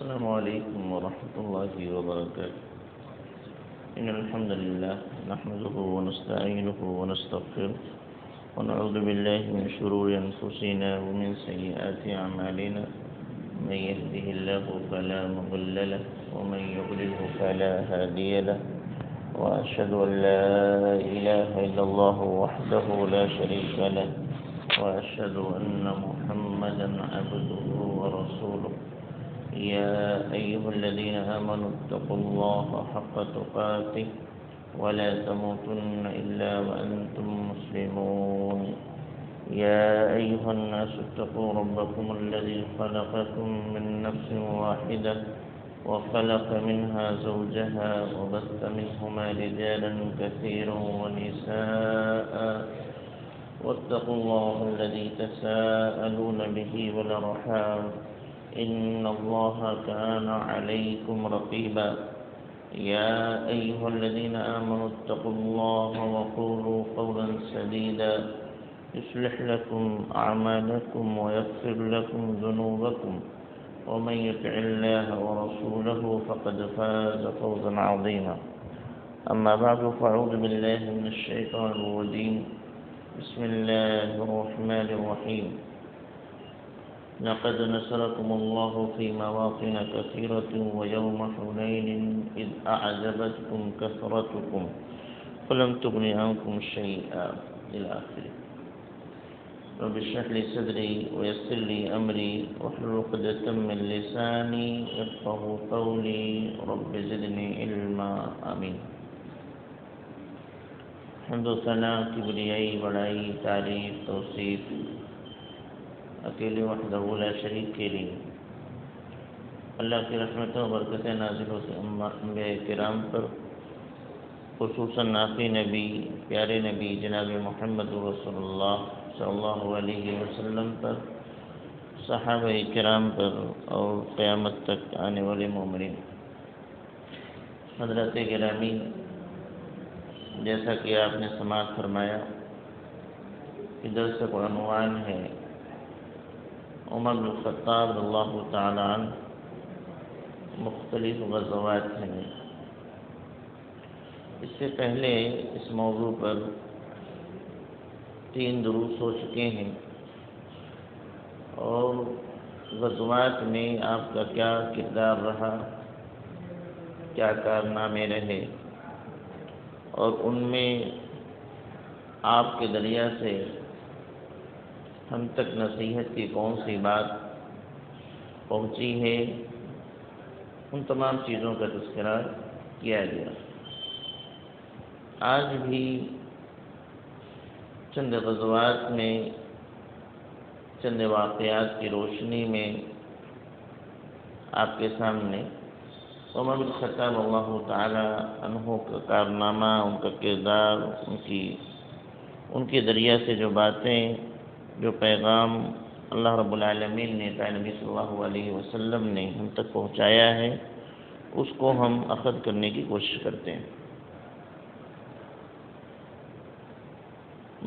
السلام عليكم ورحمة الله وبركاته. إن الحمد لله نحمده ونستعينه ونستغفره ونعوذ بالله من شرور أنفسنا ومن سيئات أعمالنا. من يهده الله فلا مضل له ومن يضلله فلا هادي له، وأشهد أن لا إله إلا الله وحده لا شريك له، وأشهد أن محمدا عبده ورسوله. يا أيها الذين آمنوا اتقوا الله حق تقاته ولا تموتن إلا وأنتم مسلمون. يا أيها الناس اتقوا ربكم الذي خلقكم من نفس واحدة وخلق منها زوجها وبث منهما رجالا كثيرا ونساء، واتقوا الله الذي تساءلون به والأرحام إن الله كان عليكم رقيبا. يا أيها الذين آمنوا اتقوا الله وقولوا قولا سديدا يصلح لكم أعمالكم ويغفر لكم ذنوبكم، ومن يطع الله ورسوله فقد فاز فوزا عظيما. أما بعد، فأعوذ بالله من الشيطان الرجيم. بسم الله الرحمن الرحيم. لقد نصركم الله في مواطن كثيرة ويوم حنين إذ أعجبتكم كثرتكم فلم تغن عنكم شيئا إلى آخره. رب اشرح لي صدري ويسر لي أمري واحلل عقدة من لساني يفقهوا قولي رب زدني علما آمين. حمد و ثنا، کبریائی، بڑائی، تعریف، توصیف اکیلے وحدہ لا شریک کے لیے. اللہ کی رحمتوں و برکتیں نازل ہوتے انبیاء کرام پر، خصوصاً آخری نبی، پیارے نبی جناب محمد رسول اللہ صلی اللہ علیہ وسلم پر، صحابہ کرام پر اور قیامت تک آنے والے مومنین. حضرات گرامی، جیسا کہ آپ نے سماعت فرمایا کہ درس کا عنوان ہے عمر بن الخطاب رضی اللہ تعالی عنہ مختلف غزوات ہیں. اس سے پہلے اس موضوع پر 3 دروس ہو چکے ہیں، اور غزوات میں آپ کا کیا کردار رہا، کیا کارنامے رہے، اور ان میں آپ کے ذریعہ سے ہم تک نصیحت کی کون سی بات پہنچی ہے، ان تمام چیزوں کا تذکرہ کیا گیا. آج بھی چند غزوات میں، چند واقعات کی روشنی میں آپ کے سامنے عمر بن الخطاب اللہ تعالی عنہ کا کارنامہ، ان کا کردار، ان کے ذریعہ سے جو باتیں، جو پیغام اللہ رب العالمین نے نبی صلی اللہ علیہ وسلم نے ہم تک پہنچایا ہے، اس کو ہم اخذ کرنے کی کوشش کرتے ہیں.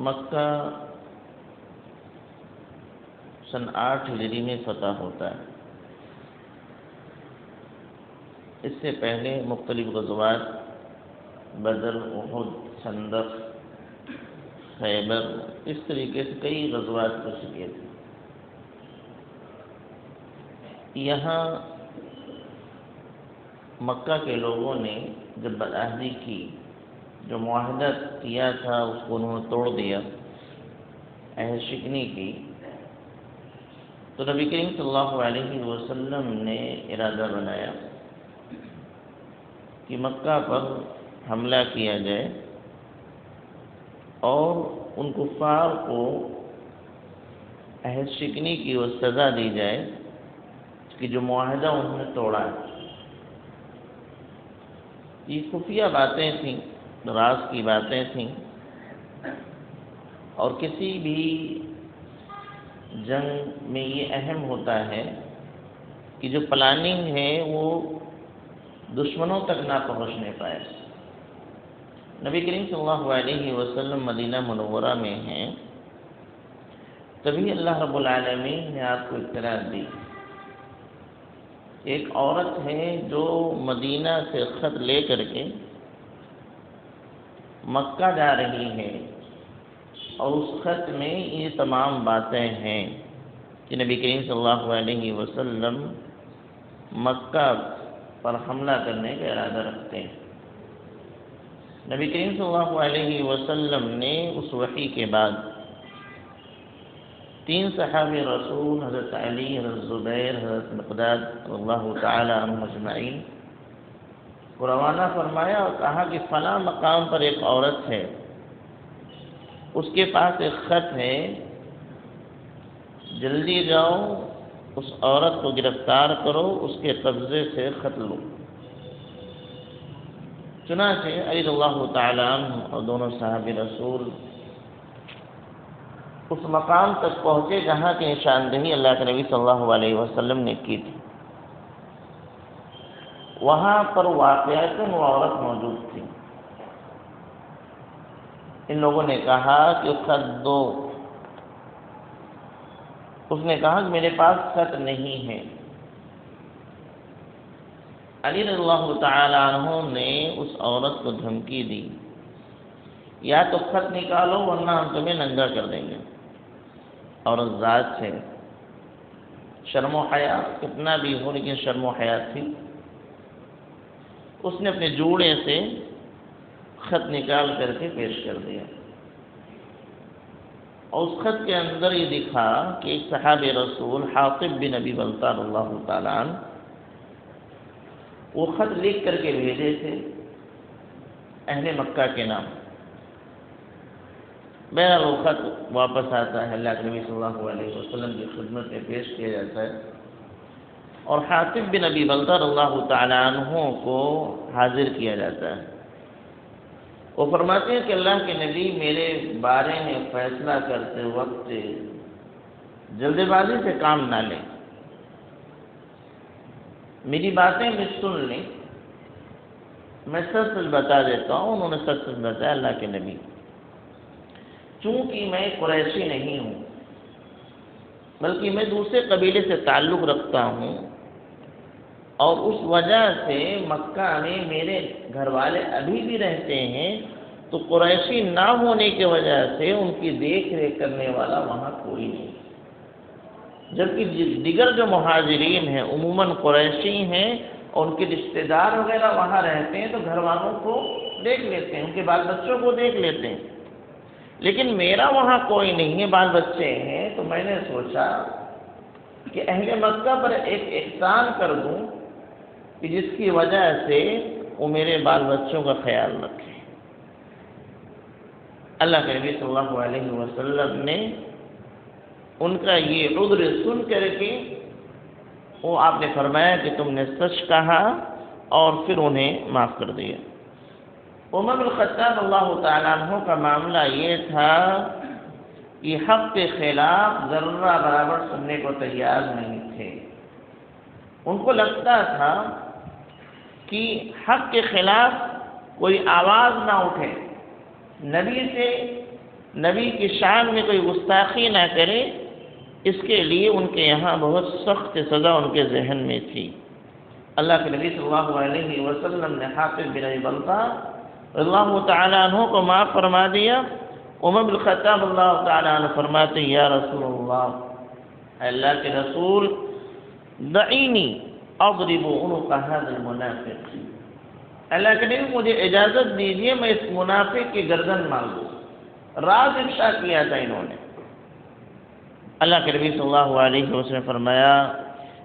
مکہ سن 8 ہجری میں فتح ہوتا ہے. اس سے پہلے مختلف غزوات، بدر، احد، خندق، خیبر، اس طریقے سے کئی غزوات ہو چکے تھے. یہاں مکہ کے لوگوں نے جب بدعہدی کی، جو معاہدہ کیا تھا اس کو انہوں نے توڑ دیا، عہد شکنی کی، تو نبی کریم صلی اللہ علیہ وسلم نے ارادہ بنایا کہ مکہ پر حملہ کیا جائے اور ان کفار کو عہد شکنی کی وہ سزا دی جائے کہ جو معاہدہ انہوں نے توڑا ہے. یہ خفیہ باتیں تھیں، راز کی باتیں تھیں، اور کسی بھی جنگ میں یہ اہم ہوتا ہے کہ جو پلاننگ ہے وہ دشمنوں تک نہ پہنچنے پائے. نبی کریم صلی اللہ علیہ وسلم مدینہ منورہ میں ہیں، تبھی اللہ رب العالمین نے آپ کو اطلاع دی ایک عورت ہے جو مدینہ سے خط لے کر کے مکہ جا رہی ہے، اور اس خط میں یہ تمام باتیں ہیں کہ نبی کریم صلی اللہ علیہ وسلم مکہ پر حملہ کرنے کا ارادہ رکھتے ہیں۔ نبی کریم صلی اللہ علیہ وسلم نے اس وحی کے بعد 3 صحابی رسول حضرت علی، حضرت زبیر، حضرت مقداد اللہ تعالی عنہم اجمعین کو روانہ فرمایا اور کہا کہ فلاں مقام پر ایک عورت ہے، اس کے پاس ایک خط ہے، جلدی جاؤ اس عورت کو گرفتار کرو، اس کے قبضے سے خط لو۔ چنانچہ علی اللہ تعالی عنہ اور دونوں صحابی رسول اس مقام تک پہنچے جہاں کی نشاندہی اللہ کے نبی صلی اللہ علیہ وسلم نے کی تھی۔ وہاں پر واقعتاً وہ عورت موجود تھی۔ ان لوگوں نے کہا کہ خط دو۔ اس نے کہا کہ میرے پاس خط نہیں ہے۔ علی رضی اللہ تعالی عنہ نے اس عورت کو دھمکی دی، یا تو خط نکالو ورنہ ہم تمہیں ننگا کر دیں گے۔ عورت ذات سے شرم و حیا کتنا بھی ہو، لیکن شرم و حیا تھی۔ اس نے اپنے جوڑے سے خط نکال کر کے پیش کر دیا، اور اس خط کے اندر یہ دکھا کہ ایک صحابی رسول حاطب بن ابی بلتع اللہ تعالی عنہ وہ خط لکھ کر کے بھیجے تھے اہل مکہ کے نام۔ بہرحال وہ خط واپس آتا ہے، اللہ کے نبی صلی اللہ علیہ وسلم کی خدمت میں پیش کیا جاتا ہے، اور حاطب بن ابی بلتع اللہ تعالی عنہ کو حاضر کیا جاتا ہے۔ وہ فرماتے ہیں کہ اللہ کے نبی میرے بارے میں فیصلہ کرتے وقت جلد بازی سے کام نہ لیں، میری باتیں بھی سن لیں، میں سچ سچ بتا دیتا ہوں۔ انہوں نے سچ سچ بتایا اللہ کے نبی، چونکہ میں قریشی نہیں ہوں بلکہ میں دوسرے قبیلے سے تعلق رکھتا ہوں، اور اس وجہ سے مکہ میں میرے گھر والے ابھی بھی رہتے ہیں، تو قریشی نہ ہونے کی وجہ سے ان کی دیکھ ریکھ کرنے والا وہاں کوئی نہیں، جبکہ دیگر جو مہاجرین ہیں عموماً قریشی ہیں اور ان کے رشتہ دار وغیرہ وہاں رہتے ہیں، تو گھر والوں کو دیکھ لیتے ہیں، ان کے بال بچوں کو دیکھ لیتے ہیں، لیکن میرا وہاں کوئی نہیں ہے، بال بچے ہیں۔ تو میں نے سوچا کہ اہل مکہ پر ایک احسان کر دوں کہ جس کی وجہ سے وہ میرے بال بچوں کا خیال رکھے۔ اللہ کے نبی صلی اللہ علیہ وسلم نے ان کا یہ عذر سن کر کے وہ آپ نے فرمایا کہ تم نے سچ کہا، اور پھر انہیں معاف کر دیا۔ عمر بن الخطاب اللہ تعالیٰ عنہ کا معاملہ یہ تھا کہ حق کے خلاف ذرہ برابر سننے کو تیار نہیں تھے۔ ان کو لگتا تھا کہ حق کے خلاف کوئی آواز نہ اٹھے، نبی کی شان میں کوئی گستاخی نہ کرے، اس کے لیے ان کے یہاں بہت سخت سزا ان کے ذہن میں تھی۔ اللہ کے نبی صلی اللہ علیہ وسلم نے حاطب بن ابی بلتع اللہ تعالیٰ عنہ کو معاف فرما دیا۔ عمر بن الخطاب اللہ تعالیٰ عنہ فرماتے یا رسول اللہ کے رسول دعینی اضرب عنق هذا المنافق، اللہ کے نبی مجھے اجازت دیجیے میں اس منافق کی گردن مار دوں۔ راز افشا کیا تھا انہوں نے۔ اللہ کے نبی صلی اللہ علیہ وسلم نے فرمایا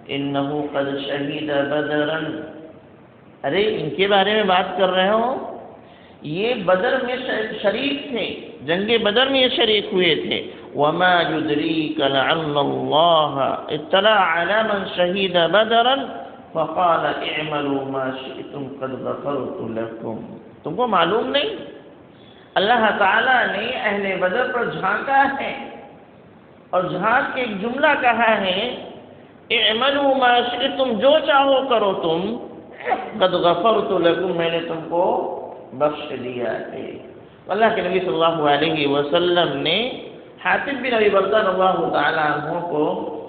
انه قد شهد بدرا، ارے ان کے بارے میں بات کر رہے ہو، یہ بدر میں شریک تھے، جنگ بدر میں یہ شریک ہوئے تھے۔ وما يدريك لعل الله اطلع على من شهد بدرا فقال اعملوا ما شئتم قد غفرت لكم، تم کو معلوم نہیں اللہ تعالیٰ نے اہل بدر پر جھانکا ہے، اور جھانک کے ایک جملہ کہا ہے اعملوا ما شئتم، جو چاہو کرو تم، قد غفرت لكم، میں نے تم کو بخش دیا ہے۔ اللہ کے نبی صلی اللہ علیہ وسلم نے حاطب بن ابی بلتع اللہ تعالی عنہ کو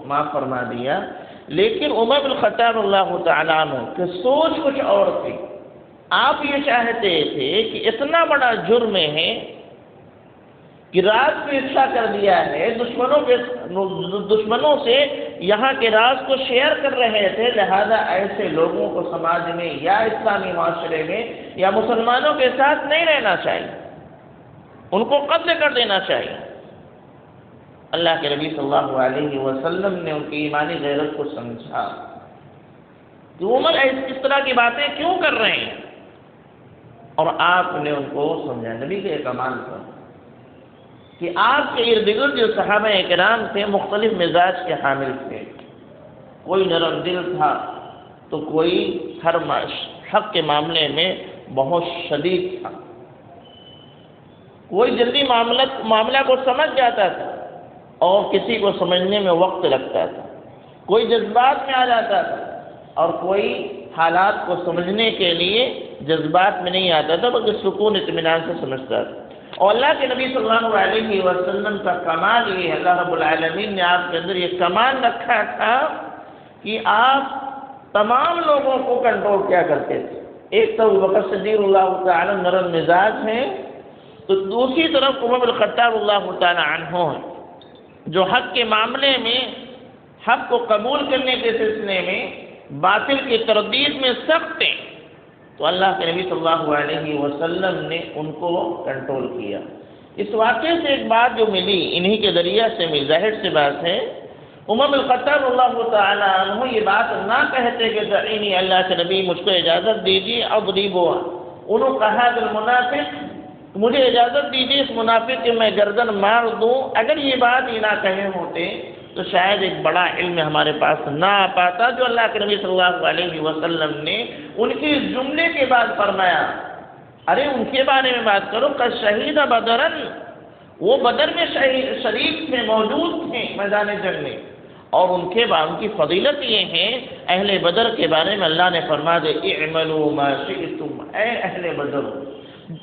معاف فرما دیا۔ لیکن عمر بن الخطاب اللہ تعالیٰ عنہ کی سوچ کچھ اور تھی. آپ یہ چاہتے تھے کہ اتنا بڑا جرم ہے کہ راز کو افشا کر دیا ہے، دشمنوں سے یہاں کے راز کو شیئر کر رہے تھے، لہذا ایسے لوگوں کو سماج میں یا اسلامی معاشرے میں یا مسلمانوں کے ساتھ نہیں رہنا چاہیے، ان کو قتل کر دینا چاہیے. اللہ کے نبی صلی اللہ علیہ وسلم نے ان کی ایمانی غیرت کو سمجھا کہ عمر اس طرح کی باتیں کیوں کر رہے ہیں، اور آپ نے ان کو سمجھا. نبی کے کمال پر کہ آپ کے ارد گرد جو صحابہ کرام تھے مختلف مزاج کے حامل تھے، کوئی نرم دل تھا تو کوئی ہر حق کے معاملے میں بہت شدید تھا، کوئی جلدی معاملہ کو سمجھ جاتا تھا اور کسی کو سمجھنے میں وقت لگتا تھا، کوئی جذبات میں آ جاتا تھا اور کوئی حالات کو سمجھنے کے لیے جذبات میں نہیں آتا تھا بلکہ سکون اطمینان سے سمجھتا تھا. اور اللہ کے نبی صلی اللہ علیہ وسلم کا کمال یہ ہے، اللہ رب العالمین نے آپ کے اندر یہ کمال رکھا تھا کہ آپ تمام لوگوں کو کنٹرول کیا کرتے تھے. ایک تو ابوبکر صدیق اللہ تعالی نرم مزاج ہیں، تو دوسری طرف عمر بن الخطاب اللہ تعالی عنہ ہیں جو حق کے معاملے میں حق کو قبول کرنے کے سلسلے میں باطل کی تردید میں سخت ہیں. تو اللہ کے نبی صلی اللہ علیہ وسلم نے ان کو کنٹرول کیا. اس واقعے سے ایک بات جو ملی انہی کے ذریعہ سے ملی، ظاہر سی بات ہے عمر بن الخطاب اللہ تعالی عنہ یہ بات نہ کہتے کہ دعینی، اللہ کے نبی مجھ کو اجازت دیجیے اضربوا، انہوں کہا بالمنافق مجھے اجازت دیجیے اس منافق کہ میں گردن مار دوں. اگر یہ بات یہ نہ کہے ہوتے تو شاید ایک بڑا علم ہمارے پاس نہ آ پاتا جو اللہ کے نبی صلی اللہ علیہ وسلم نے ان کے اس جملے کے بعد فرمایا. ارے ان کے بارے میں بات کرو، قد شہید بدرن، وہ بدر میں شریک تھے، موجود تھے میدان جنگ میں، اور ان کی فضیلت یہ ہے اہل بدر کے بارے میں اللہ نے فرما دے اعملوا ما شئتم، اے اہل بدر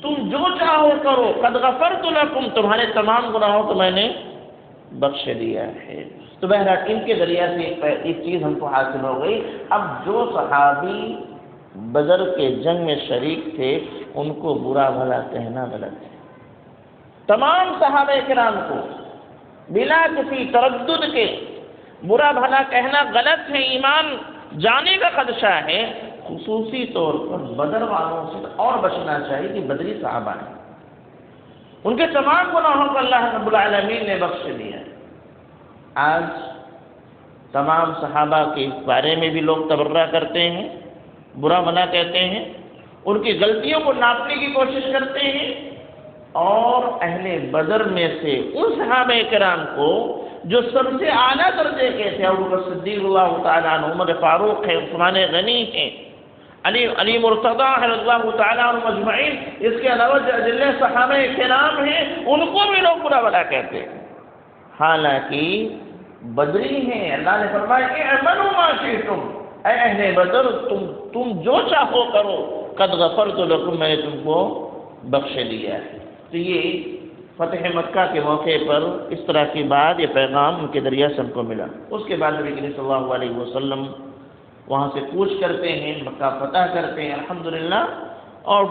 تم جو چاہو کرو، قد غفرت لکم، تمہارے تمام گناہوں کو میں نے بخش دیا ہے. تو بہرحال ان کے ذریعہ سے ایک چیز ہم کو حاصل ہو گئی. اب جو صحابی بدر کے جنگ میں شریک تھے ان کو برا بھلا کہنا غلط ہے. تمام صحابہ کرام کو بلا کسی تردد کے برا بھلا کہنا غلط ہے، ایمان جانے کا خدشہ ہے. خصوصی طور پر بدر والوں سے اور بچنا چاہیے کہ بدری صحابہ ہیں، ان کے تمام گناہوں کو اللہ رب العالمین نے بخش دیا. آج تمام صحابہ کے بارے میں بھی لوگ تبرہ کرتے ہیں، برا بھلا کہتے ہیں، ان کی غلطیوں کو ناپنے کی کوشش کرتے ہیں، اور اہل بدر میں سے ان صحابہ کرام کو جو سب سے اعلیٰ درجے کے تھے، ابوبکر صدیق اللہ تعالیٰ عنہ، عمر فاروق ہے، عثمان غنی ہیں، علی مرتضیٰ رضی اللہ تعالیٰ عنہ مجمعین، اس کے علاوہ جلے صحابہ کرام ہیں، ان کو بھی لوگ برا بھلا کہتے ہیں. حالانکہ بدری ہیں، اللہ نے فرمایا اعملوا ما شئتم، اے اہل بدر تم جو چاہو کرو، قد غفرت لکم، میں نے تم کو بخش دیا ہے. تو یہ فتح مکہ کے موقع پر اس طرح کی بات، یہ پیغام ان کے ذریعہ سے ہم کو ملا. اس کے بعد نبی کریم صلی اللہ علیہ وسلم وہاں سے کوچ کرتے ہیں، مکہ فتح کرتے ہیں الحمدللہ، اور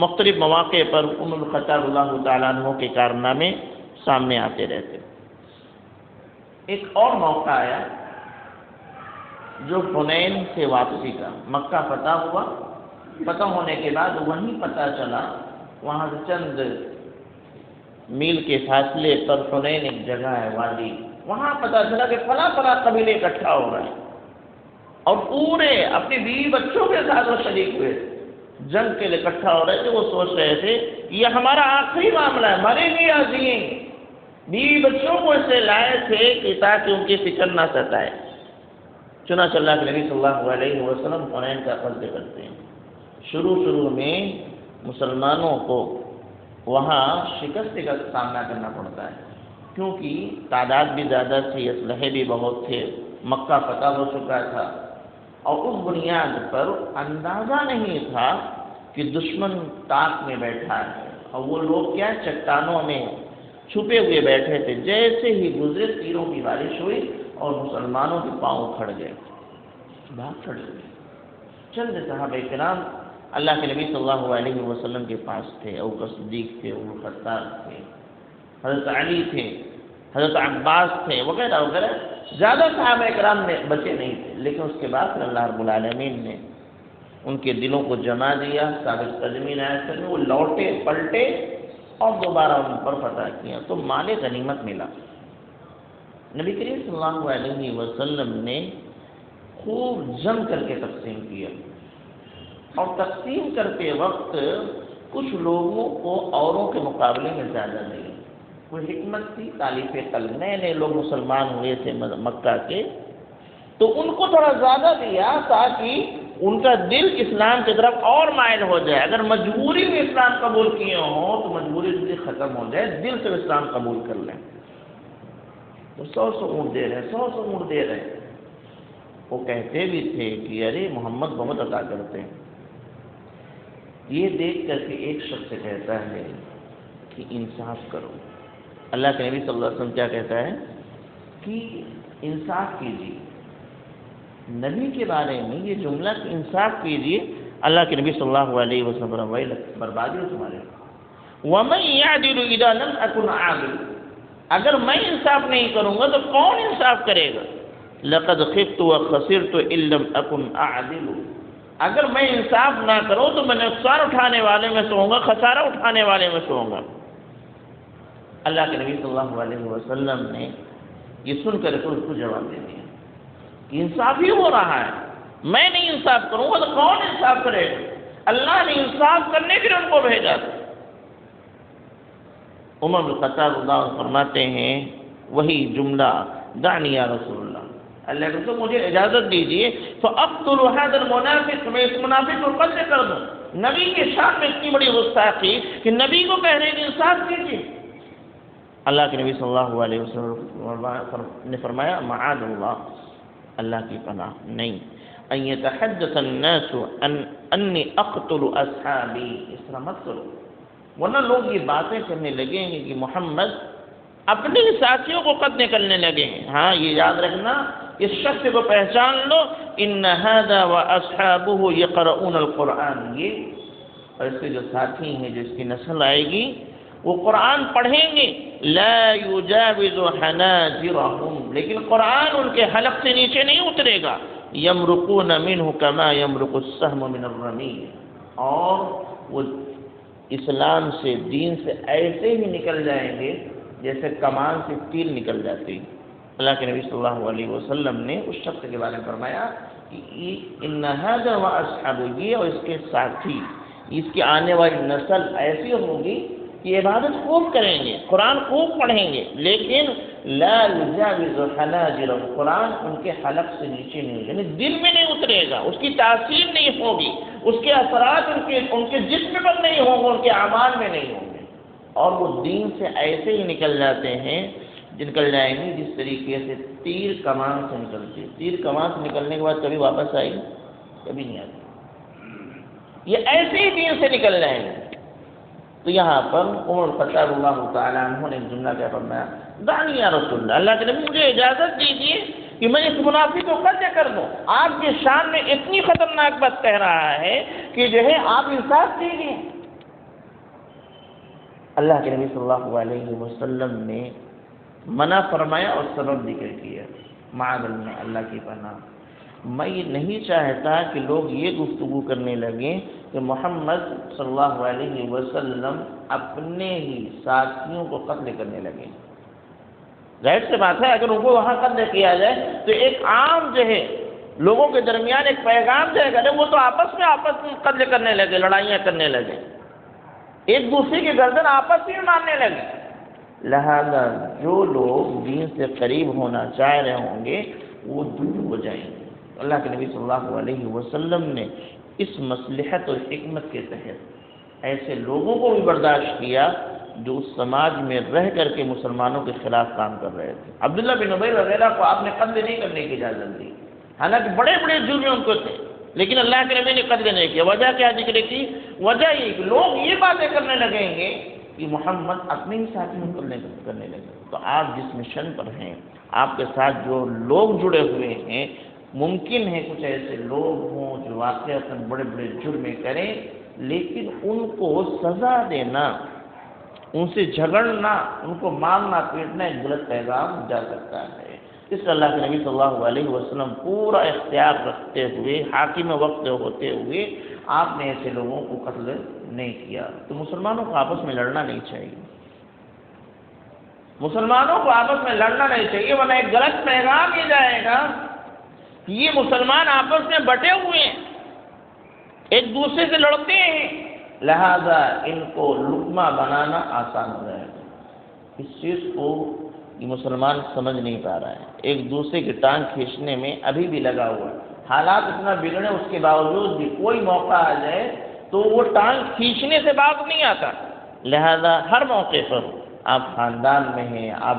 مختلف مواقع پر عمر بن الخطاب اللہ تعالیٰ عنہ کے کارنامے سامنے آتے رہتے. ایک اور موقع آیا جو حنین سے واپسی کا. مکہ فتح ہوا، فتح ہونے کے بعد وہیں پتہ چلا، وہاں سے چند میل کے فاصلے پر حنین ایک جگہ ہے، وادی، وہاں پتہ چلا کہ فلاں قبیلے اکٹھا ہو رہے ہیں اور پورے اپنی بیوی بچوں کے ساتھ وہ شریک ہوئے جنگ کے لیے اکٹھا ہو رہے تھے. وہ سوچ رہے تھے یہ ہمارا آخری معاملہ ہے، مریں گے یا جئیں. بیوی بچوں کو اس سے لائے تھے کہ تاکہ ان کی فکر نہ ستائے. چنانچہ اللہ کے نبی صلی اللہ علیہ وسلم حنین کا قصد کرتے ہیں. شروع میں مسلمانوں کو وہاں شکست کا سامنا کرنا پڑتا ہے، کیونکہ تعداد بھی زیادہ تھی، اسلحے بھی بہت تھے، مکہ فتح ہو چکا تھا، اور اس بنیاد پر اندازہ نہیں تھا کہ دشمن طاق میں بیٹھا ہے، اور وہ لوگ کیا چٹانوں میں چھپے ہوئے بیٹھے تھے. جیسے ہی گزرے تیروں کی بارش ہوئی اور مسلمانوں کے پاؤں کھڑ گئے، بھاگ کھڑے ہوئے۔ چند صحابہ کرام اللہ کے نبی صلی اللہ علیہ وسلم کے پاس تھے، ابوبکر صدیق تھے، عمر خطاب تھے، حضرت علی تھے، حضرت عباس تھے، وغیرہ وغیرہ، زیادہ صحابہ کرام میں بچے نہیں تھے، لیکن اس کے بعد پھر اللہ رب العالمین نے ان کے دلوں کو جما دیا، ثابت قدمی عنایت کرنے، وہ لوٹے پلٹے اور دوبارہ ان پر فتح کیا تو مال غنیمت ملا۔ نبی کریم صلی اللہ علیہ وسلم نے خوب جم کر کے تقسیم کیا، اور تقسیم کرتے وقت کچھ لوگوں کو اوروں کے مقابلے میں زیادہ نہیں، کوئی حکمت تھی، تالیف قلب، نئے نئے لوگ مسلمان ہوئے تھے مکہ کے، تو ان کو تھوڑا زیادہ دیا تاکہ ان کا دل اسلام کی طرف اور مائل ہو جائے۔ اگر مجبوری میں اسلام قبول کیے ہوں تو مجبوری سے ختم ہو جائے، دل سے اسلام قبول کر لیں۔ تو 100 اونٹ دے رہے، 100 اونٹ دے رہے۔ وہ کہتے بھی تھے کہ ارے محمد بہت عطا کرتے ہیں۔ یہ دیکھ کر کے ایک شخص کہتا ہے کہ انصاف کرو۔ اللہ کے نبی صلی اللہ علیہ وسلم کیا کہتا ہے کہ انصاف کیجیے۔ نبی کے بارے میں یہ جملہ کہ انصاف کیجیے، اللہ کے نبی صلی اللہ علیہ وسلم فرمایا بربادی ہو تمہارے۔ وَمَن يَعْدِلُ إِذَا لَمْ أَكُنْ عَادِلًا، اگر میں انصاف نہیں کروں گا تو کون انصاف کرے گا؟ لَقَدْ خِبْتُ وَخَسِرْتُ إِن لَّمْ أَكُنْ أَعْدِلُ، اگر میں انصاف نہ کروں تو میں نقصان اٹھانے والے میں سے ہوں گا، خسارہ اٹھانے والے میں سے ہوں گا۔ اللہ کے نبی صلی اللہ علیہ وسلم نے یہ سن کر اس کو جواب دے دیا کہ انصاف ہی ہو رہا ہے، میں نہیں انصاف کروں گا تو کون انصاف کرے گا؟ اللہ نے انصاف کرنے کے لیے ان کو بھیجا تھا۔ عمر بن خطاب اللہ عنہ فرماتے ہیں وہی جملہ، دعنی یا رسول اللہ، اللہ کے رسول مجھے اجازت دیجیے فاقتل هذا المنافق، میں اس منافق کو قتل کر دوں۔ نبی کے شان میں اتنی بڑی گستاخی کہ نبی کو کہہ رہے ہیں کہ انصاف کیجیے۔ اللہ کے نبی صلی اللہ علیہ وسلم نے فرمایا معاذ اللہ، اللہ کی پناہ نہیں، ان يتحدث الناس انی اقتل اصحابی، اس طرح مت کرو، ورنہ لوگ یہ باتیں کرنے لگیں گے کہ محمد اپنے ساتھیوں کو قتل کرنے لگے ہیں۔ ہاں یہ یاد رکھنا، اس شخص کو پہچان لو، ان هذا واصحابه يقرؤون القرآن، یہ اور اس کے جو ساتھی ہیں، جو اس کی نسل آئے گی، وہ قرآن پڑھیں گے، لا يجاوز حناجرهم، لیکن قرآن ان کے حلق سے نیچے نہیں اترے گا، يمرقون منه كما يمرق السهم من الرمي، اور وہ اسلام سے، دین سے ایسے ہی نکل جائیں گے جیسے کمان سے تیر نکل جاتی۔ اللہ کے نبی صلی اللہ علیہ وسلم نے اس شخص کے بارے میں فرمایا کہ ان هذا واصحابه، اور اس کے ساتھی، اس کی آنے والی نسل ایسی ہوگی کہ عبادت خوب کریں گے، قرآن خوب پڑھیں گے، لیکن لا یجاوز حناجرهم، قرآن ان کے حلق سے نیچے نہیں، یعنی دل میں نہیں اترے گا، اس کی تاثیر نہیں ہوگی، اس کے اثرات ان کے جسم پر نہیں ہوں گے، ان کے اعمال میں نہیں ہوں گے، اور وہ دین سے ایسے ہی نکل جاتے ہیں، نکل جائیں گے جس طریقے سے تیر کمان سے نکلتی ہے۔ تیر کمان سے نکلنے کے بعد کبھی واپس آئے گی؟ کبھی نہیں آتی، یہ ایسے ہی دین سے نکل جائیں گے۔ تو یہاں پر عمر خطاب اللہ تعالیٰ عنہ نے جملہ کیا فرمایا، دعنی یا رسول اللہ، اللہ کے نبی مجھے اجازت دیجیے کہ میں اس منافق کو قتل کر دوں۔ آپ کے شان میں اتنی خطرناک بات کہہ رہا ہے کہ جو ہے آپ انصاف کیجیے۔ اللہ کے نبی صلی اللہ علیہ وسلم نے منع فرمایا اور سبب ذکر کیا، معاذ اللہ، اللہ کی پناہ، میں یہ نہیں چاہتا کہ لوگ یہ گفتگو کرنے لگیں کہ محمد صلی اللہ علیہ وسلم اپنے ہی ساتھیوں کو قتل کرنے لگے۔ ظاہر سی بات ہے، اگر ان کو وہاں قتل کیا جائے تو ایک عام جو ہے لوگوں کے درمیان ایک پیغام جائے گا، وہ تو آپس میں قتل کرنے لگے، لڑائیاں کرنے لگے، ایک دوسرے کی گردن آپس میں مارنے لگے۔ لہذا جو لوگ دین سے قریب ہونا چاہ رہے ہوں گے وہ دور ہو جائیں گے۔ اللہ کے نبی صلی اللہ علیہ وسلم نے اس مصلحت اور حکمت کے تحت ایسے لوگوں کو بھی برداشت کیا جو اس سماج میں رہ کر کے مسلمانوں کے خلاف کام کر رہے تھے۔ عبداللہ بن ابی وغیرہ کو آپ نے قتل نہیں کرنے کی اجازت دی، حالانکہ بڑے بڑے جرم ان کو تھے، لیکن اللہ کے نبی نے قتل نہیں کیا۔ وجہ کیا ذکر کی؟ وجہ یہ کہ لوگ یہ باتیں کرنے لگیں گے کہ محمد اپنے ہی ساتھیوں کرنے لگے. تو آپ جس مشن پر ہیں، آپ کے ساتھ جو لوگ جڑے ہوئے ہیں، ممکن ہے کچھ ایسے لوگ ہوں جو واقعتاً بڑے بڑے جرمیں کریں، لیکن ان کو سزا دینا، ان سے جھگڑنا، ان کو مارنا پیٹنا ایک غلط پیغام جا سکتا ہے. اس لیے اللہ کے نبی صلی اللہ علیہ وسلم پورا اختیار رکھتے ہوئے، حاکم وقت ہوتے ہوئے، آپ نے ایسے لوگوں کو قتل نہیں کیا. تو مسلمانوں کو آپس میں لڑنا نہیں چاہیے، مسلمانوں کو آپس میں لڑنا نہیں چاہیے، ورنہ ایک غلط پیغام یہ جائے گا. یہ مسلمان آپس میں بٹے ہوئے ہیں، ایک دوسرے سے لڑتے ہیں، لہذا ان کو لقمہ بنانا آسان ہو جائے گا. اس چیز کو یہ مسلمان سمجھ نہیں پا رہا ہے، ایک دوسرے کی ٹانگ کھینچنے میں ابھی بھی لگا ہوا ہے. حالات اتنا بگڑے اس کے باوجود بھی کوئی موقع آ جائے تو وہ ٹانگ کھینچنے سے باز نہیں آتا. لہذا ہر موقع پر آپ خاندان میں ہیں، آپ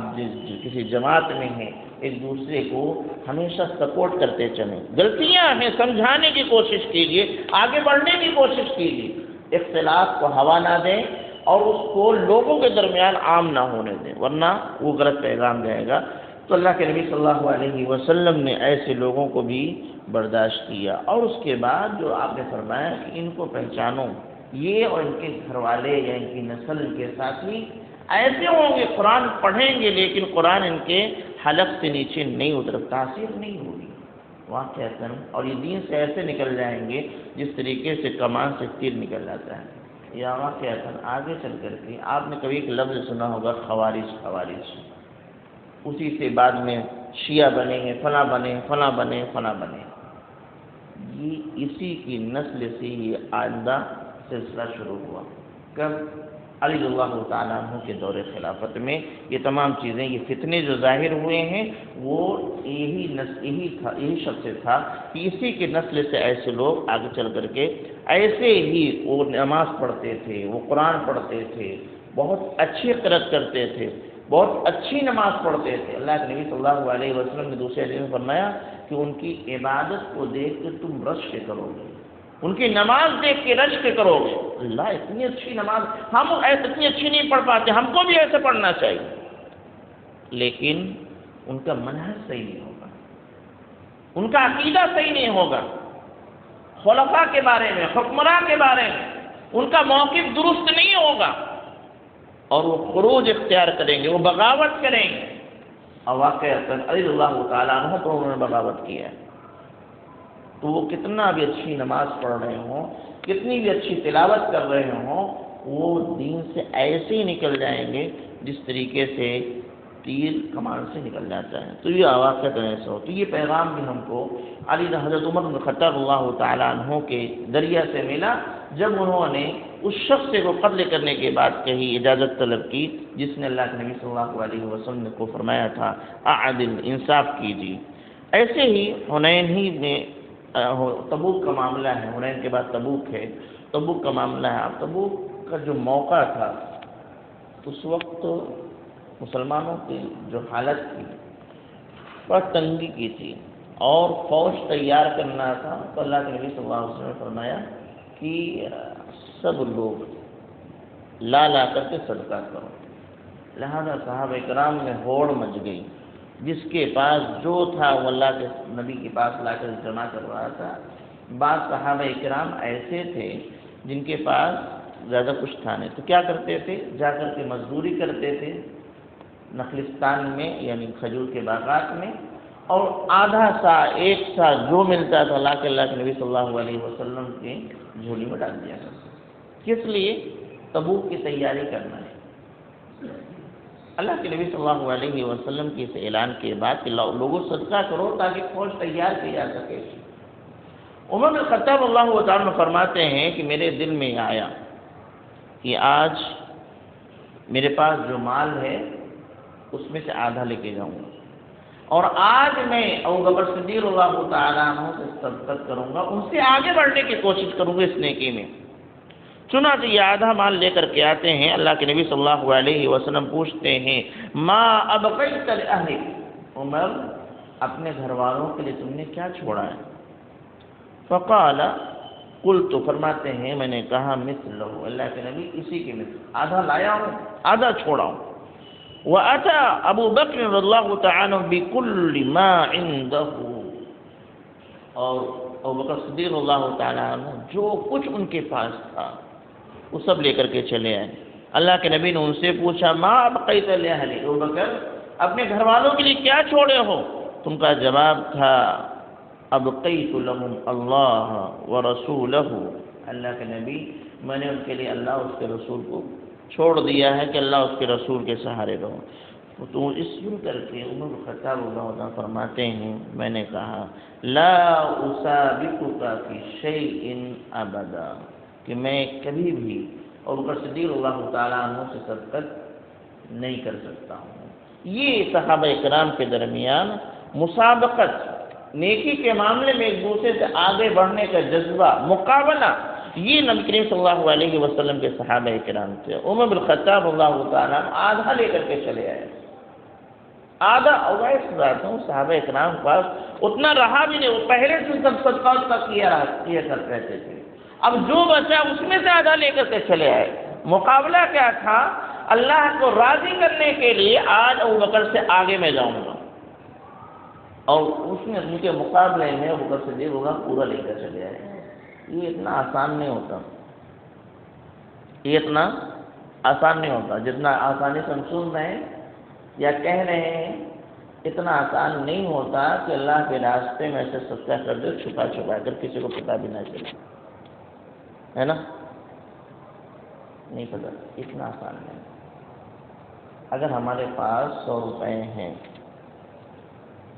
کسی جماعت میں ہیں، ایک دوسرے کو ہمیشہ سپورٹ کرتے چلیں. غلطیاں ہیں، سمجھانے کی کوشش کیجیے، آگے بڑھنے کی کوشش کیجیے، اختلاف کو ہوا نہ دیں اور اس کو لوگوں کے درمیان عام نہ ہونے دیں، ورنہ وہ غلط پیغام جائے گا. تو اللہ کے نبی صلی اللہ علیہ وسلم نے ایسے لوگوں کو بھی برداشت کیا. اور اس کے بعد جو آپ نے فرمایا کہ ان کو پہچانو، یہ اور ان کے گھر والے یا ان کی نسل، ان کے ساتھی ایسے ہوں گے، قرآن پڑھیں گے لیکن قرآن ان کے حلق سے نیچے نہیں اتر، تاثیر نہیں ہوگی واقعتاً، اور یہ دین سے ایسے نکل جائیں گے جس طریقے سے کمان سے تیر نکل جاتا ہے. یا واقعتاً آگے چل کر کے آپ نے کبھی ایک لفظ سنا ہوگا، خوارج. خوارج اسی سے بعد میں شیعہ بنے ہیں، فلاں بنے، فلاں بنے، فلاں بنے. یہ اسی کی نسل سے یہ آئندہ سلسلہ شروع ہوا. کب؟ علی رضی اللہ تعالیٰ عنہ کے دور خلافت میں یہ تمام چیزیں، یہ فتنے جو ظاہر ہوئے ہیں، وہ یہی شخص سے تھا کہ اسی کے نسل سے ایسے لوگ آگے چل کر کے ایسے ہی وہ نماز پڑھتے تھے، وہ قرآن پڑھتے تھے، بہت اچھی قرأت کرتے تھے، بہت اچھی نماز پڑھتے تھے. اللہ کے نبی صلی اللہ علیہ وسلم نے دوسرے حدیث میں فرمایا کہ ان کی عبادت کو دیکھ کے تم رشک کرو گے، ان کی نماز دیکھ کے رشک کرو گے. اللہ اتنی اچھی نماز، ہم اتنی اچھی نہیں پڑھ پاتے، ہم کو بھی ایسے پڑھنا چاہیے. لیکن ان کا منہج صحیح نہیں ہوگا، ان کا عقیدہ صحیح نہیں ہوگا، خلفاء کے بارے میں، حکمراں کے بارے میں ان کا موقف درست نہیں ہوگا، اور وہ خروج اختیار کریں گے، وہ بغاوت کریں گے. اور واقعتاً علی اللہ تعالیٰ عنہ تو انہوں نے بغاوت کیا ہے. تو وہ کتنا بھی اچھی نماز پڑھ رہے ہوں، کتنی بھی اچھی تلاوت کر رہے ہوں، وہ دین سے ایسے ہی نکل جائیں گے جس طریقے سے تیر کمان سے نکل جاتا ہے. تو یہ واقعتاً ایسا ہو. تو یہ پیغام بھی ہم کو حضرت عمر بن خطاب اللہ تعالیٰ عنہ کے ذریعہ سے ملا، جب انہوں نے اس شخص کو قتل کرنے کے بعد کہی، اجازت طلب کی، جس نے اللہ کے نبی صلی اللہ علیہ وسلم کو فرمایا تھا اعدل، انصاف کیجیے. ایسے ہی حنین ہی میں تبوک کا معاملہ ہے، حنین کے بعد تبوک ہے، تبوک کا معاملہ ہے. اب تبوک کا جو موقع تھا اس وقت مسلمانوں کی جو حالت تھی بہت تنگی کی تھی اور فوج تیار کرنا تھا. تو اللہ کے نبی صلی اللہ علیہ وسلم نے فرمایا کہ سب لوگ لا کر کے صدقہ کرو. لہذا صحابہ کرام میں ہوڑ مچ گئی، جس کے پاس جو تھا وہ اللہ کے نبی کے پاس لا کر جمع کر رہا تھا. بعض صحابہ کرام ایسے تھے جن کے پاس زیادہ کچھ تھا نہیں، تو کیا کرتے تھے، جا کر کے مزدوری کرتے تھے نخلستان میں، یعنی کھجور کے باغات میں، اور آدھا سا ایک سا جو ملتا تھا اللہ کے نبی صلی اللہ علیہ وسلم کے جھولی میں ڈال دیا کرتے. کس لیے؟ تبوک کی تیاری کرنا ہے. اللہ کے نبی صلی اللہ علیہ وسلم کے اس اعلان کے بعد کہ لوگوں صدقہ کرو تاکہ فوج تیار کی جا سکے. عمر بن خطاب اللہ تعالیٰ فرماتے ہیں کہ میرے دل میں آیا کہ آج میرے پاس جو مال ہے اس میں سے آدھا لے کے جاؤں گا، اور آج میں ابوبکر صدیق اللہ تعالیٰ عنہ سے صدقت کروں گا، ان سے آگے بڑھنے کی کوشش کروں گا اس نیکی میں. چنانچہ یہ آدھا مال لے کر کے آتے ہیں. اللہ کے نبی صلی اللہ علیہ وسلم پوچھتے ہیں ما ابقیت لأہلک، عمر اپنے گھر والوں کے لیے تم نے کیا چھوڑا ہے؟ فقال، قلت فرماتے ہیں میں نے کہا مثلہ، اللہ کے نبی اسی کے مثل، آدھا لایا ہوں آدھا چھوڑا ہوں۔ وَأَتَى ابو بکر رضی اللہ تعالی عنہ بِكُلِّ مَا عِندَهُ، اور ابو بکر صدیق رضی اللہ تعالی عنہ جو کچھ ان کے پاس تھا وہ سب لے کر کے چلے آئے۔ اللہ کے نبی نے ان سے پوچھا ما ابقیت لأہلک، ابو بکر اپنے گھر والوں کے لیے کیا چھوڑے ہو؟ تم کا جواب تھا ابقیت لهم اللہ ورسولہ، اللہ کے نبی میں نے ان کے لیے اللہ اور اس کے رسول کو چھوڑ دیا ہے کہ اللہ اس کے رسول کے سہارے رہو۔ تو اس سن کر کے عمر بن خطاب رضی اللہ عنہ فرماتے ہیں میں نے کہا لا اسابقک فی شیء ابدا، کہ میں کبھی بھی اور بکر صدیق اللہ تعالیٰ عنہ سے سبقت نہیں کر سکتا ہوں۔ یہ صحابہ کرام کے درمیان مسابقت، نیکی کے معاملے میں ایک دوسرے سے آگے بڑھنے کا جذبہ، مقابلہ، یہ نبی کریم صلی اللہ علیہ وسلم کے صحابہ کرام تھے۔ عمر بن الخطاب اللہ تعالیٰ آدھا لے کر کے چلے آئے، آدھا، اور اس بات ہوں صحابہ کرام کے پاس اتنا رہا بھی نہیں، وہ پہلے سے سب صدقہ کیا کرتے تھے، اب جو بچا اس میں سے آدھا لے کر کے چلے آئے۔ مقابلہ کیا تھا؟ اللہ کو راضی کرنے کے لیے آج ابو بکر سے آگے میں جاؤں گا، اور اس نے ان کے مقابلے میں ابو بکر صدیق پورا لے کر چلے آئے۔ یہ اتنا آسان نہیں ہوتا، یہ اتنا آسان نہیں ہوتا جتنا آسانی سے ہم سن رہے ہیں یا کہہ رہے ہیں، اتنا آسان نہیں ہوتا کہ اللہ کے راستے میں ایسے صدقہ کر دے چھپا چھپا کر، کسی کو پتہ بھی نہ چلے، ہے نا؟ نہیں پتہ، اتنا آسان نہیں۔ اگر ہمارے پاس 100 روپے ہیں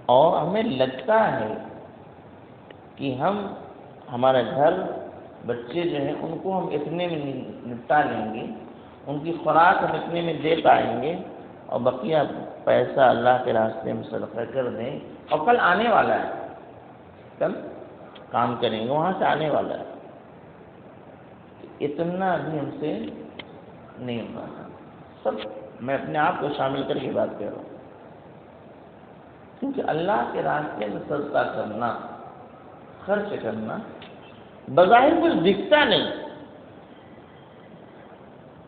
اور ہمیں لگتا ہے کہ ہمارا گھر، بچے جو ہیں ان کو ہم اتنے میں نپٹا لیں گے، ان کی خوراک ہم اتنے میں دے پائیں گے، اور بقیہ پیسہ اللہ کے راستے میں صدقہ کر دیں، اور کل آنے والا ہے، کل کام کریں گے وہاں سے آنے والا ہے، اتنا بھی ہم سے نہیں ہوگا۔ سب میں اپنے آپ کو شامل کر کے بات کر رہا ہوں، کیونکہ اللہ کے راستے میں صدقہ کرنا، خرچ کرنا بظاہر کچھ دکھتا نہیں،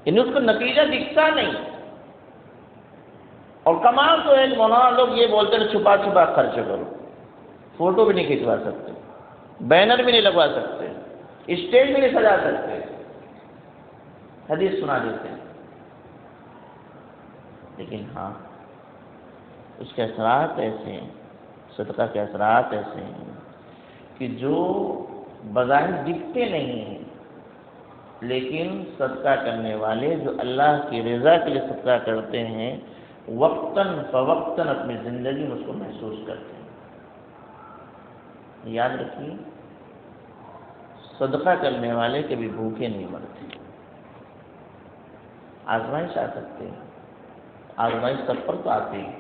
یعنی اس کو نتیجہ دکھتا نہیں، اور کمال تو ہے مولانا لوگ یہ بولتے ہیں چھپا چھپا خرچ کرو، فوٹو بھی نہیں کھنچوا سکتے، بینر بھی نہیں لگوا سکتے، اسٹیج بھی نہیں سجا سکتے، حدیث سنا دیتے ہیں، لیکن ہاں اس کے اثرات ایسے ہیں، صدقہ کے اثرات ایسے ہیں کہ جو بظاہر دکھتے نہیں ہیں، لیکن صدقہ کرنے والے جو اللہ کی رضا کے لیے صدقہ کرتے ہیں وقتاً فوقتاً اپنی زندگی میں اس کو محسوس کرتے ہیں۔ یاد رکھیے، صدقہ کرنے والے کبھی بھوکے نہیں مرتے۔ آزمائش آ سکتے ہیں، آزمائش سب پر تو آتی ہے،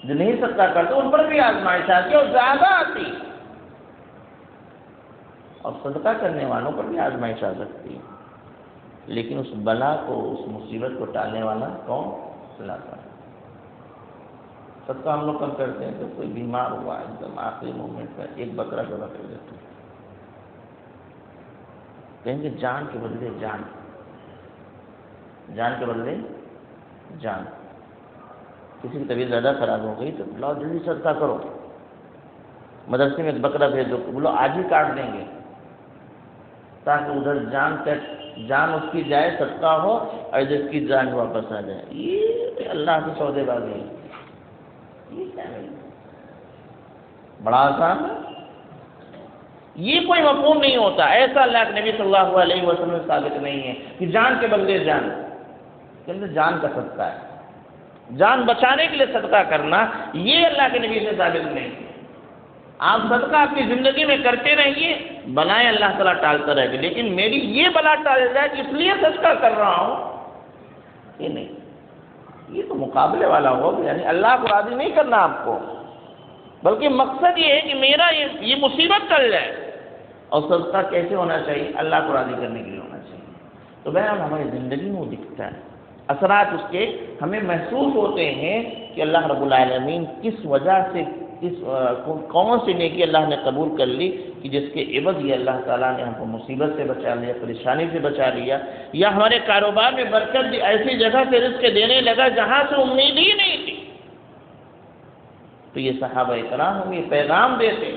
جو نہیں صدقہ کرتے ان پر بھی آزمائش آتی ہے اور زیادہ آتی، اور صدقہ کرنے والوں پر بھی آزمائش آ سکتی ہے، لیکن اس بلا کو، اس مصیبت کو ٹالنے والا کون؟ اللہ تعالیٰ۔ صدقہ ہم لوگ کم کرتے ہیں، تو کوئی بیمار ہوا ایک دم آخری مومنٹ پر ایک بکرا ذبح کر دیتے ہیں، کہیں گے جان کے بدلے جان، جان کے بدلے جان۔ کسی کی طبیعت زیادہ خراب ہو گئی تو لاؤ جلدی صدقہ کرو، مدرسے میں بکرا بھیج دو، بولو آج ہی کاٹ دیں گے، تاکہ ادھر جان اس کی جائے، صدقہ ہو، اور ادھر اس کی جان واپس آ جائے۔ یہ اللہ سے سودے بازی ہے، یہ کیا ہے؟ بڑا آسان ہے، یہ کوئی مفہوم نہیں ہوتا، ایسا اللہ کے نبی صلی اللہ علیہ وسلم ثابت نہیں ہے کہ جان کے بدلے جان، کہ جان کا صدقہ ہے، جان بچانے کے لیے صدقہ کرنا، یہ اللہ کے نبی سے ثابت نہیں ہے۔ آپ صدقہ اپنی زندگی میں کرتے رہیے، بلائیں اللہ تعالیٰ ٹالتا رہے گا، لیکن میری یہ بلا ٹال جائے کہ اس لیے صدقہ کر رہا ہوں، یہ نہیں، یہ تو مقابلے والا ہو، یعنی اللہ کو راضی نہیں کرنا آپ کو، بلکہ مقصد یہ ہے کہ میرا یہ مصیبت ٹل جائے۔ اور صدقہ کیسے ہونا چاہیے؟ اللہ کو راضی کرنے کے لیے ہونا چاہیے۔ تو بہرحال ہماری زندگی میں وہ دکھتا ہے، اثرات اس کے ہمیں محسوس ہوتے ہیں کہ اللہ رب العالمین کس وجہ سے کون سی نیکی اللہ نے قبول کر لی کہ جس کے عوض یہ اللہ تعالیٰ نے ہم کو مصیبت سے بچا لیا، پریشانی سے بچا لیا، یا ہمارے کاروبار میں برکت دی، ایسی جگہ سے رزق دینے لگا جہاں سے امید ہی نہیں تھی۔ تو یہ صحابہ کرام ہم یہ پیغام دیتے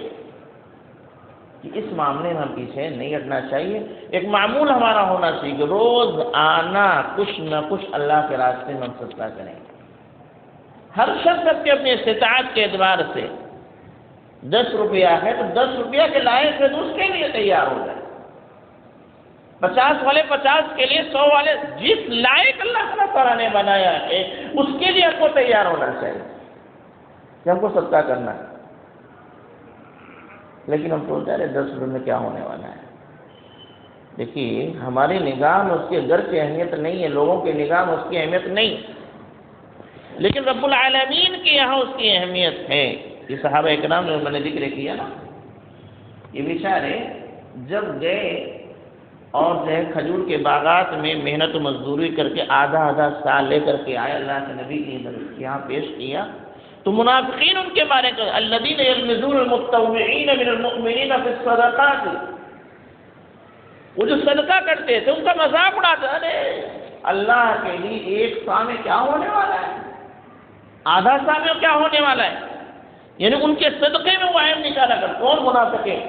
کہ اس معاملے میں ہم پیچھے نہیں ہٹنا چاہیے۔ ایک معمول ہمارا ہونا چاہیے کہ روز آنا کچھ نہ کچھ اللہ کے راستے میں ہم صدقہ کریں۔ ہر شخص اپنی استطاعت کے اعتبار سے 10 روپیہ ہے تو 10 روپیہ کے لائق ہے تو اس کے لیے تیار ہو جائے، 50 والے 50 کے لیے، 100 والے، جس لائق اللہ تعالیٰ نے بنایا ہے اس کے لیے ہم کو تیار ہونا چاہیے کہ ہم کو صدقہ کرنا ہے۔ لیکن ہم سوچ رہے 10 روپے میں کیا ہونے والا ہے۔ دیکھیے ہماری نگاہ میں اس کے گھر کی اہمیت نہیں ہے، لوگوں کی نگاہ میں اس کی اہمیت نہیں، لیکن رب العالمین کے یہاں اس کی اہمیت ہے۔ یہ صحابہ اکرام نے میں نے ذکر کیا نا، یہ بیچارے جب گئے اور جو ہے کھجور کے باغات میں محنت و مزدوری کر کے آدھا سال لے کر کے آئے، اللہ کے نبی کے یہاں پیش کیا، تو منافقین ان کے بارے میں الذین یلمزون المتطوعین من المؤمنین فی الصدقات، وہ جو صدقہ کرتے تھے ان کا مذاق اڑاتے، ارے اللہ کے لیے ایک سا میں کیا ہونے والا ہے، آدھا سا میں کیا ہونے والا ہے، یعنی ان کے صدقے میں وہ اہم نکالا کر۔ کون منافق ہے؟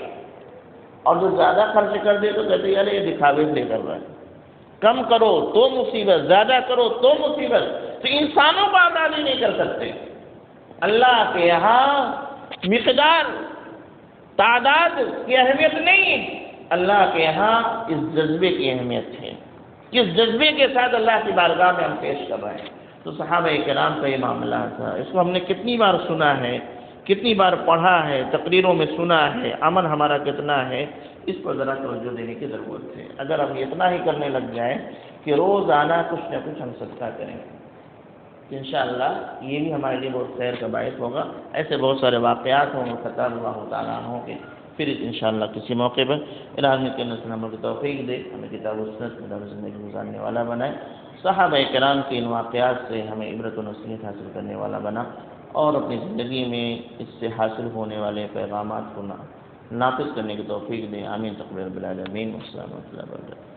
اور جو زیادہ خرچ کر دے تو کہتے ہیں ارے یہ دکھاوے سے کر رہا ہے، کم کرو تو مصیبت، زیادہ کرو تو مصیبت۔ تو انسانوں کو آپ راضی نہیں کر سکتے، اللہ کے یہاں مقدار تعداد کی اہمیت نہیں ہے، اللہ کے یہاں اس جذبے کی اہمیت ہے، کس جذبے کے ساتھ اللہ کی بارگاہ میں ہم پیش کر رہے ہیں۔ تو صحابہ کرام کا یہ معاملہ تھا، اس کو ہم نے کتنی بار سنا ہے، کتنی بار پڑھا ہے، تقریروں میں سنا ہے، عمل ہمارا کتنا ہے، اس پر ذرا توجہ دینے کی ضرورت ہے۔ اگر ہم اتنا ہی کرنے لگ جائیں کہ روزانہ کچھ نہ کچھ ہم صدقہ کریں تو انشاءاللہ یہ بھی ہمارے لیے بہت خیر کا باعث ہوگا۔ ایسے بہت سارے واقعات ہوں گے خطاب اللہ تعالیٰ عنہ کے، پھر انشاءاللہ کسی موقع پر الہی کے نسل ہم کی توفیق دے، ہمیں کتاب و سنت میں زندگی گزارنے والا بنائے، صحابہ کرام کے ان واقعات سے ہمیں عبرت و نصیحت حاصل کرنے والا بنا، اور اپنی زندگی میں اس سے حاصل ہونے والے پیغامات کو نافذ کرنے کی توفیق دے۔ آمین تقبل رب العالمین۔ السلام علیکم۔